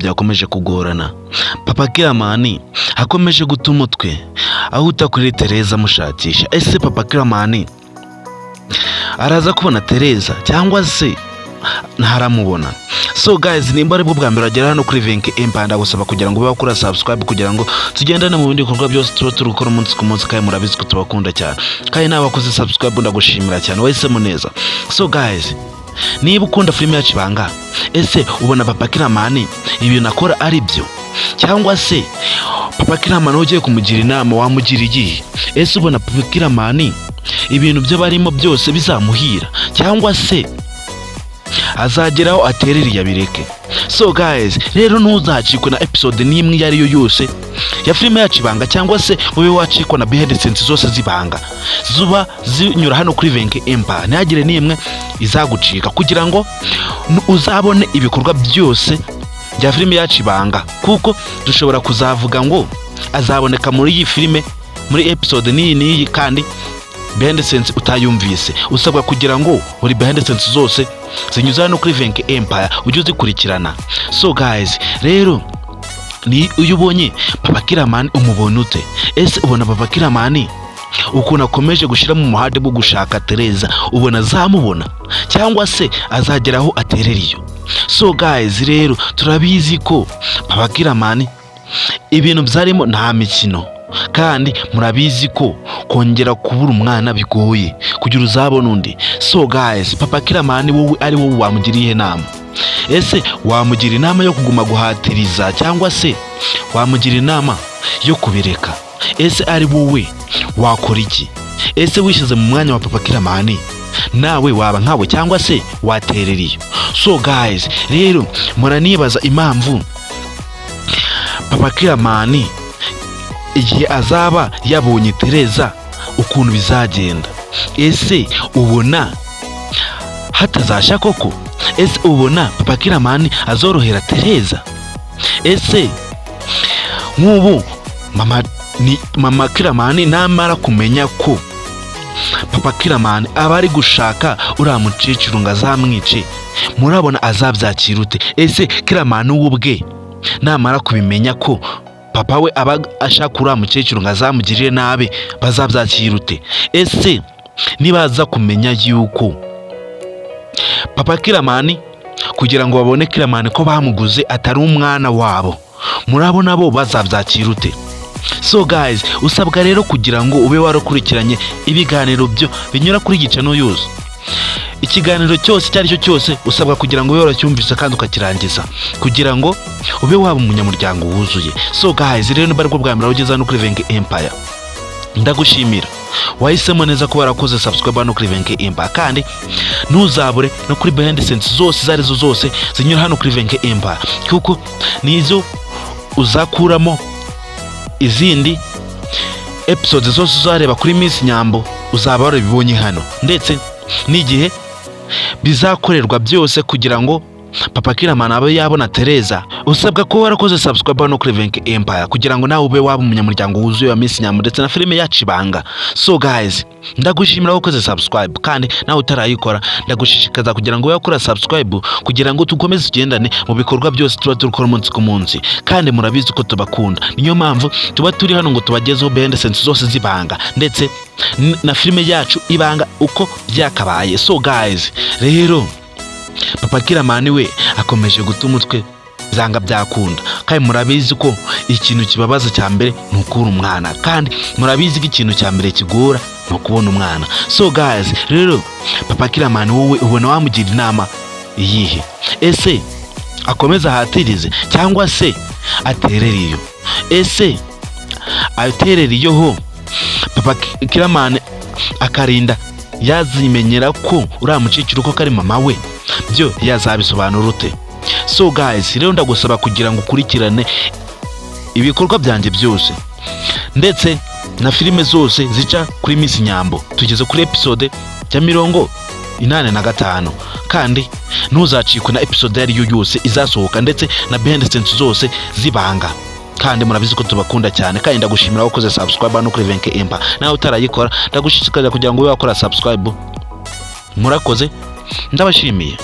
byakomeje kugorana. Papa Kiramani akomeje guta umutwe ahuta kuri Tereza amushakisha. Ese Papa Kiramani araza kubona Tereza cyangwa se ntaramubona? So guys, nimba ari bwo bwa mbere agera hano kuri Venke Empire, ndagusaba kugira ngo ube wakora subscribe kugira ngo tugendane mu bindi bikorwa byose tuba turi gukora umunsi ku munsi, kandi murabizi ko tubakunda cyane. Kandi nawe wakoze subscribe ndagushimira cyane, wahisemo neza. So guys, niba ukunda filime yacu Ibanga, ese ubona Papa Kiramani ibintu akora ari byo, cyangwa se Papa Kiramani ugiye kumugira inama wamugira igihe? Ese ubona Papa Kiramani ibintu byo barimo byose bizamuhira, cyangwa se azageraho aterera yabireke? So guys, rero ntuzacikwe na episode n'imwe iyo ariyo yose ya filime yacu Ibanga, cyangwa se ube wacikwa na behind the scenes zose z'Ibanga zuba zinyura hano kuri Venke Empire. Ntihagire n'imwe izagucika kugira ngo uzabone ibikorwa byose bya filime yacu Ibanga, kuko dushobora kuzavuga ngo azaboneka muri iyi filime muri episode n'iyi kandi behind the scenes utayumvise. Usabwa kugira ngo uri behind the scenes zose zinyuza hano kuri Venke Empire ujye uzikurikirana. So guys, rero ni uyu ubonye Papa Kiramani umubona ute? Ese ubona Papa Kiramani ukuntu akomeje gushyira mu muhade bwo gushaka Tereza, ubona azamubona cyangwa se azageraho atereriyo? So guys, rero turabizi ko Papa Kiramani ibintu byarimo nta mikino, kandi murabizi ko kongera kubura umwana bigoye kugira uzabona undi. So guys, Papa Kiramani wowe ari wowe wamugiriye inama? Ese wamugira inama yo kuguma guhatiriza, cyangwa se wamugira inama yo kubireka? Ese ari wowe wakora iki? Ese wishize mu mwanya wa Papa Kiramani nawe waba nkawe, cyangwa se watereriye? So guys, rero muranibaza impamvu Papa Kiramani igihe azaba yabonye Tereza ukuntu bizagenda. Ese ubona hatazasha koko? Ese ubona Papa Kiramani azorohera Tereza? Ese nk'ubu mama Kiramani namara kumenya ko Papa Kiramani aba ari gushaka uriya mukecuru ngo azamwice, murabona azabyakira ute? Ese Kiramani ubwe namara kubimenya ko papa we aba ashaka uriya mukecuru ngo azamugirire nabi, bazabyakira ute? Ese nibaza kumenya yuko Papa Kiramani kugira ngo babone Kiramani ko bamuguze atari umwana wabo, murabona bo bazabyakira ute? So guys, usabwa rero kugira ngo ube warakurikiranye ibiganiro byo binyura kuri Gicano News. Ikiganiro cyose cyari cyo cyose usabwa kugira ngo ube waracyumvise kandi ukakirangiza kugira ngo ube waba umunyamuryango wuzuye. So guys, rero niba ari bwo bwa mbere ugeze hano kuri Venke Empire, ndagushimira wahisemo neza ko warakoze subscribe hano kuri Venke Empire, kandi ntuzabure no kuri behind the scenes zose zarizo zose zinyura hano kuri Venke Empire, kuko nizo uzakuramo izindi episodes zose uzareba kuri Miss Nyambo uzaba warabibonye hano, ndetse n'igihe bizakorerwa byose kugira ngo Papa Kiramani abe yabona Tereza. Usabwa ko warakoze subscribe hano kuri Venke Empire kugira ngo nawe ube waba umunyamuryango wuzuye wa Miss Nyambo ndetse na filime yacu Ibanga. So guys, ndagushimira wakoze subscribe, kandi nawe utarayikora ndagushishikaza kugira ngo wakora subscribe kugira ngo tukomeze tugendane mu bikorwa byose tuba turukora umunsi ku munsi, kandi murabizi ko tubakunda. Niyo mpamvu tuba turi hano ngo tubagezeho behind the scenes zose z'Ibanga ndetse na filime yacu Ibanga uko byakabaye. So guys, rero Papa Kiramani we akomeje guta umutwe byanga byakunda, kandi murabizi ko ikintu kibabaza cya mbere ni ukubura umwana, kandi murabizi ko ikintu cya mbere kigora ni ukubona umwana. So guys, rero Papa Kiramani wowe ubona wamugira inama iyihe? Ese akomeza ahatirize cyangwa se atereriyo? Ese atereriyo ho Papa Kiramani akarinda yazimenyera ko uriya mukecuru ko kari mama we, byo yazabisobanura ute? So guys, rero ndagusaba kugira ngo ukurikirane ibikorwa byanjye byose ndetse na filime zose zica kuri Miss Nyambo. Tugeze kuri episode ya 85, kandi ntuzacikwe na episode yari yo yose izasohoka ndetse na behind the scenes zose z'Ibanga. Kandi murabizi ko tubakunda cyane, kandi ndagushimira wakoze subscribe hano kuri Venke Empire. Nawe utarayikora ndagushishikariza kugira ngo ube wakora subscribe. Murakoze, ndabashimiye.